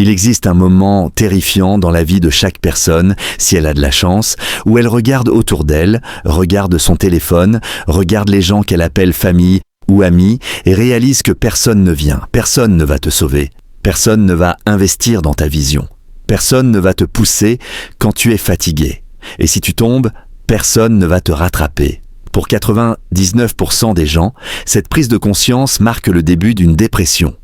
Il existe un moment terrifiant dans la vie de chaque personne, si elle a de la chance, où elle regarde autour d'elle, regarde son téléphone, regarde les gens qu'elle appelle famille ou amis et réalise que personne ne vient, personne ne va te sauver, personne ne va investir dans ta vision, personne ne va te pousser quand tu es fatigué. Et si tu tombes, personne ne va te rattraper. Pour 99% des gens, cette prise de conscience marque le début d'une dépression.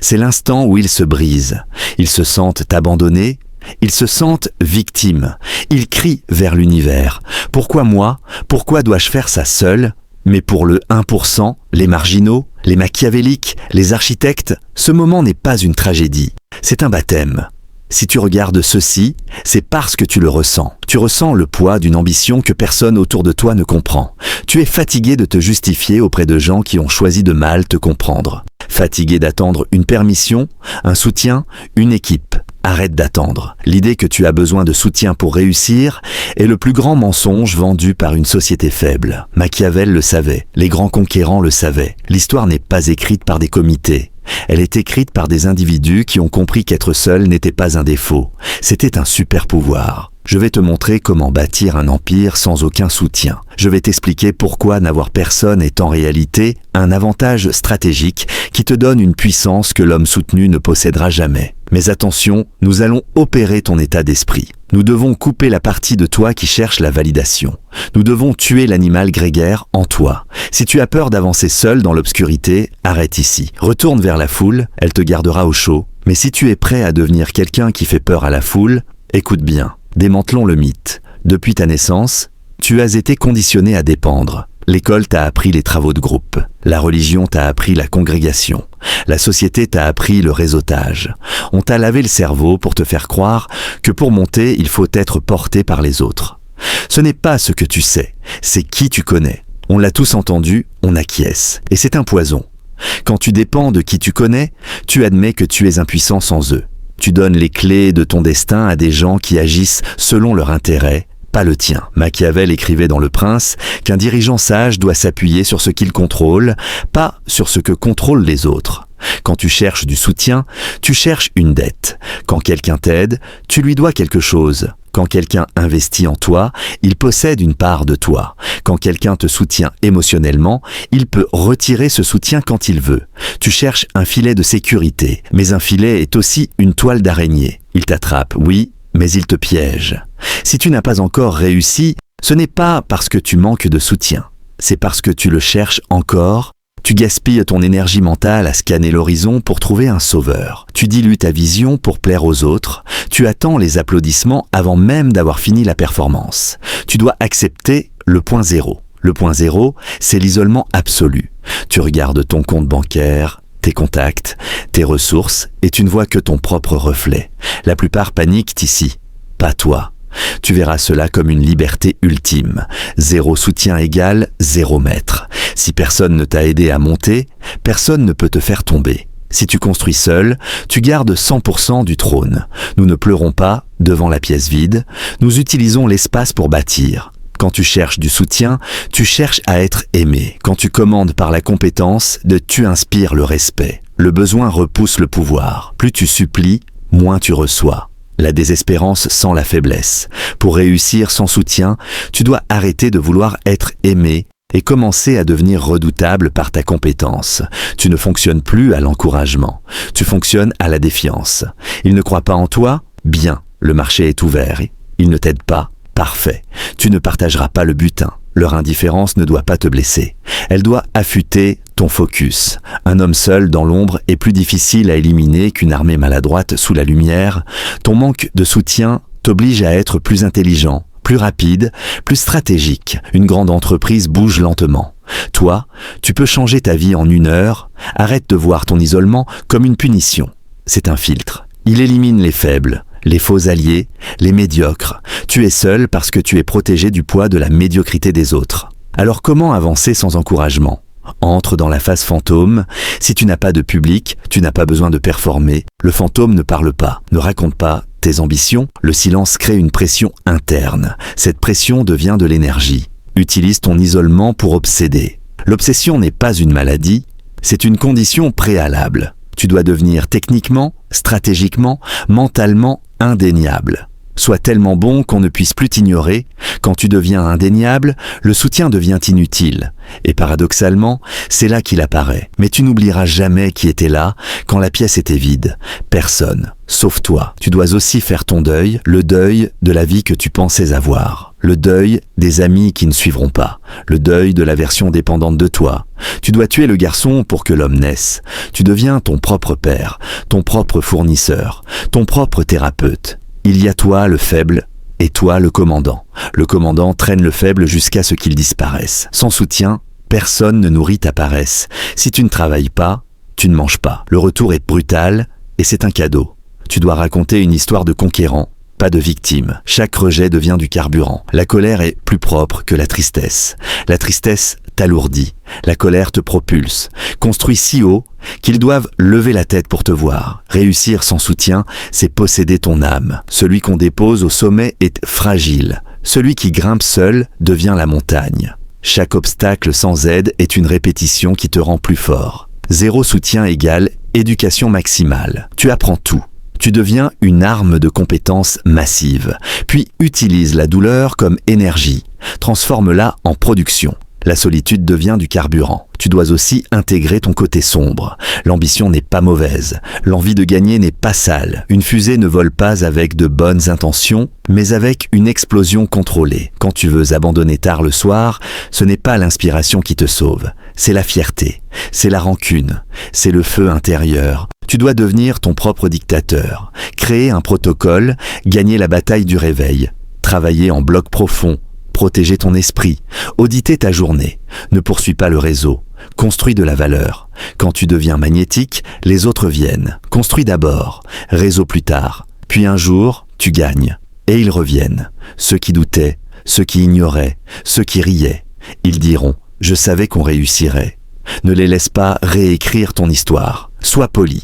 C'est l'instant où ils se brisent. Ils se sentent abandonnés, ils se sentent victimes. Ils crient vers l'univers. Pourquoi moi? Pourquoi dois-je faire ça seul? Mais pour le 1%, les marginaux, les machiavéliques, les architectes, ce moment n'est pas une tragédie. C'est un baptême. Si tu regardes ceci, c'est parce que tu le ressens. Tu ressens le poids d'une ambition que personne autour de toi ne comprend. Tu es fatigué de te justifier auprès de gens qui ont choisi de mal te comprendre. Fatigué d'attendre une permission, un soutien, une équipe. Arrête d'attendre. L'idée que tu as besoin de soutien pour réussir est le plus grand mensonge vendu par une société faible. Machiavel le savait, les grands conquérants le savaient. L'histoire n'est pas écrite par des comités. Elle est écrite par des individus qui ont compris qu'être seul n'était pas un défaut. C'était un super pouvoir. Je vais te montrer comment bâtir un empire sans aucun soutien. Je vais t'expliquer pourquoi n'avoir personne est en réalité un avantage stratégique qui te donne une puissance que l'homme soutenu ne possédera jamais. Mais attention, nous allons opérer ton état d'esprit. Nous devons couper la partie de toi qui cherche la validation. Nous devons tuer l'animal grégaire en toi. Si tu as peur d'avancer seul dans l'obscurité, arrête ici. Retourne vers la foule, elle te gardera au chaud. Mais si tu es prêt à devenir quelqu'un qui fait peur à la foule, écoute bien. Démantelons le mythe. Depuis ta naissance, tu as été conditionné à dépendre. L'école t'a appris les travaux de groupe. La religion t'a appris la congrégation. La société t'a appris le réseautage. On t'a lavé le cerveau pour te faire croire que pour monter, il faut être porté par les autres. Ce n'est pas ce que tu sais, c'est qui tu connais. On l'a tous entendu, on acquiesce. Et c'est un poison. Quand tu dépends de qui tu connais, tu admets que tu es impuissant sans eux. Tu donnes les clés de ton destin à des gens qui agissent selon leur intérêt, pas le tien. Machiavel écrivait dans Le Prince qu'un dirigeant sage doit s'appuyer sur ce qu'il contrôle, pas sur ce que contrôlent les autres. Quand tu cherches du soutien, tu cherches une dette. Quand quelqu'un t'aide, tu lui dois quelque chose. Quand quelqu'un investit en toi, il possède une part de toi. Quand quelqu'un te soutient émotionnellement, il peut retirer ce soutien quand il veut. Tu cherches un filet de sécurité, mais un filet est aussi une toile d'araignée. Il t'attrape, oui, mais il te piège. Si tu n'as pas encore réussi, ce n'est pas parce que tu manques de soutien. C'est parce que tu le cherches encore. Tu gaspilles ton énergie mentale à scanner l'horizon pour trouver un sauveur. Tu dilues ta vision pour plaire aux autres. Tu attends les applaudissements avant même d'avoir fini la performance. Tu dois accepter le point zéro. Le point zéro, c'est l'isolement absolu. Tu regardes ton compte bancaire, tes contacts, tes ressources et tu ne vois que ton propre reflet. La plupart paniquent ici, pas toi. Tu verras cela comme une liberté ultime. Zéro soutien égale 0 mètre. Si personne ne t'a aidé à monter, personne ne peut te faire tomber. Si tu construis seul, tu gardes 100% du trône. Nous ne pleurons pas devant la pièce vide, nous utilisons l'espace pour bâtir. Quand tu cherches du soutien, tu cherches à être aimé. Quand tu commandes par la compétence, tu inspires le respect. Le besoin repousse le pouvoir. Plus tu supplies, moins tu reçois. La désespérance sent la faiblesse. Pour réussir sans soutien, tu dois arrêter de vouloir être aimé et commencer à devenir redoutable par ta compétence. Tu ne fonctionnes plus à l'encouragement. Tu fonctionnes à la défiance. Ils ne croient pas en toi? Bien, le marché est ouvert. Ils ne t'aident pas? Parfait. Tu ne partageras pas le butin. Leur indifférence ne doit pas te blesser. Elle doit affûter ton focus. Un homme seul dans l'ombre est plus difficile à éliminer qu'une armée maladroite sous la lumière. Ton manque de soutien t'oblige à être plus intelligent, plus rapide, plus stratégique. Une grande entreprise bouge lentement. Toi, tu peux changer ta vie en 1 heure. Arrête de voir ton isolement comme une punition. C'est un filtre. Il élimine les faibles, les faux alliés, les médiocres. Tu es seul parce que tu es protégé du poids de la médiocrité des autres. Alors comment avancer sans encouragement? Entre dans la phase fantôme. Si tu n'as pas de public, tu n'as pas besoin de performer. Le fantôme ne parle pas, ne raconte pas tes ambitions. Le silence crée une pression interne. Cette pression devient de l'énergie. Utilise ton isolement pour obséder. L'obsession n'est pas une maladie, c'est une condition préalable. Tu dois devenir techniquement, stratégiquement, mentalement indéniable. Sois tellement bon qu'on ne puisse plus t'ignorer. Quand tu deviens indéniable, le soutien devient inutile. Et paradoxalement, c'est là qu'il apparaît. Mais tu n'oublieras jamais qui était là quand la pièce était vide. Personne, sauf toi. Tu dois aussi faire ton deuil, le deuil de la vie que tu pensais avoir. Le deuil des amis qui ne suivront pas. Le deuil de la version dépendante de toi. Tu dois tuer le garçon pour que l'homme naisse. Tu deviens ton propre père, ton propre fournisseur, ton propre thérapeute. Il y a toi le faible et toi le commandant. Le commandant traîne le faible jusqu'à ce qu'il disparaisse. Sans soutien, personne ne nourrit ta paresse. Si tu ne travailles pas, tu ne manges pas. Le retour est brutal et c'est un cadeau. Tu dois raconter une histoire de conquérant, pas de victime. Chaque rejet devient du carburant. La colère est plus propre que la tristesse. La tristesse t'alourdit. La colère te propulse. Construis si haut qu'ils doivent lever la tête pour te voir. Réussir sans soutien, c'est posséder ton âme. Celui qu'on dépose au sommet est fragile. Celui qui grimpe seul devient la montagne. Chaque obstacle sans aide est une répétition qui te rend plus fort. Zéro soutien égale éducation maximale. Tu apprends tout. Tu deviens une arme de compétences massive. Puis utilise la douleur comme énergie. Transforme-la en production. La solitude devient du carburant. Tu dois aussi intégrer ton côté sombre. L'ambition n'est pas mauvaise. L'envie de gagner n'est pas sale. Une fusée ne vole pas avec de bonnes intentions, mais avec une explosion contrôlée. Quand tu veux abandonner tard le soir, ce n'est pas l'inspiration qui te sauve. C'est la fierté. C'est la rancune. C'est le feu intérieur. Tu dois devenir ton propre dictateur. Créer un protocole, gagner la bataille du réveil. Travailler en bloc profond. Protéger ton esprit, auditer ta journée, ne poursuis pas le réseau, construis de la valeur. Quand tu deviens magnétique, les autres viennent. Construis d'abord, réseau plus tard, puis un jour, tu gagnes. Et ils reviennent, ceux qui doutaient, ceux qui ignoraient, ceux qui riaient. Ils diront, je savais qu'on réussirait. Ne les laisse pas réécrire ton histoire, sois poli.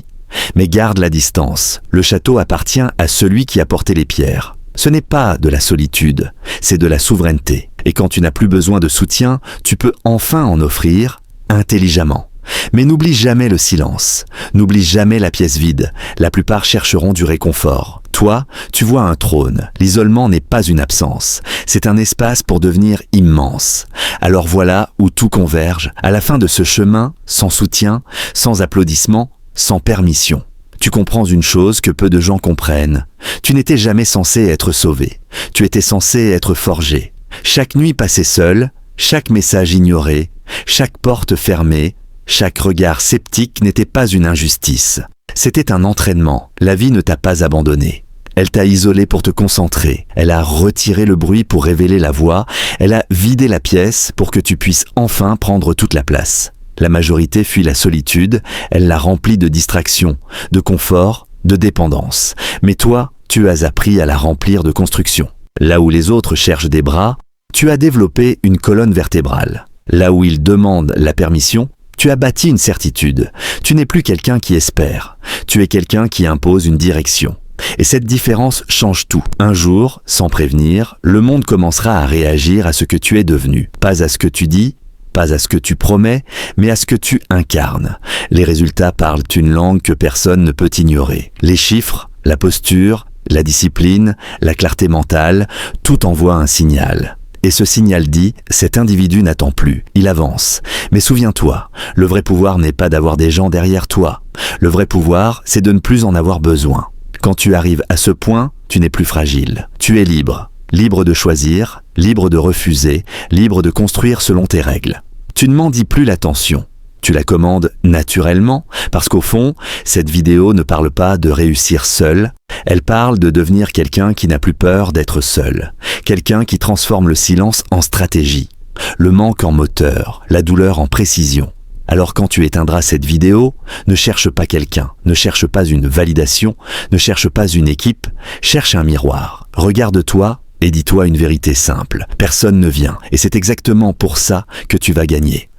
Mais garde la distance, le château appartient à celui qui a porté les pierres. Ce n'est pas de la solitude, c'est de la souveraineté. Et quand tu n'as plus besoin de soutien, tu peux enfin en offrir intelligemment. Mais n'oublie jamais le silence, n'oublie jamais la pièce vide. La plupart chercheront du réconfort. Toi, tu vois un trône. L'isolement n'est pas une absence, c'est un espace pour devenir immense. Alors voilà où tout converge, à la fin de ce chemin, sans soutien, sans applaudissements, sans permission. Tu comprends une chose que peu de gens comprennent. Tu n'étais jamais censé être sauvé. Tu étais censé être forgé. Chaque nuit passée seule, chaque message ignoré, chaque porte fermée, chaque regard sceptique n'était pas une injustice. C'était un entraînement. La vie ne t'a pas abandonné. Elle t'a isolé pour te concentrer. Elle a retiré le bruit pour révéler la voix. Elle a vidé la pièce pour que tu puisses enfin prendre toute la place. La majorité fuit la solitude, elle la remplit de distractions, de confort, de dépendance. Mais toi, tu as appris à la remplir de construction. Là où les autres cherchent des bras, tu as développé une colonne vertébrale. Là où ils demandent la permission, tu as bâti une certitude. Tu n'es plus quelqu'un qui espère, tu es quelqu'un qui impose une direction. Et cette différence change tout. Un jour, sans prévenir, le monde commencera à réagir à ce que tu es devenu, pas à ce que tu dis, pas à ce que tu promets, mais à ce que tu incarnes. Les résultats parlent une langue que personne ne peut ignorer. Les chiffres, la posture, la discipline, la clarté mentale, tout envoie un signal. Et ce signal dit, cet individu n'attend plus, il avance. Mais souviens-toi, le vrai pouvoir n'est pas d'avoir des gens derrière toi. Le vrai pouvoir, c'est de ne plus en avoir besoin. Quand tu arrives à ce point, tu n'es plus fragile. Tu es libre. Libre de choisir, libre de refuser, libre de construire selon tes règles. Tu ne m'en dis plus l'attention. Tu la commandes naturellement, parce qu'au fond, cette vidéo ne parle pas de réussir seul, elle parle de devenir quelqu'un qui n'a plus peur d'être seul, quelqu'un qui transforme le silence en stratégie, le manque en moteur, la douleur en précision. Alors quand tu éteindras cette vidéo, ne cherche pas quelqu'un, ne cherche pas une validation, ne cherche pas une équipe, cherche un miroir. Regarde-toi et dis-toi une vérité simple. Personne ne vient, et c'est exactement pour ça que tu vas gagner.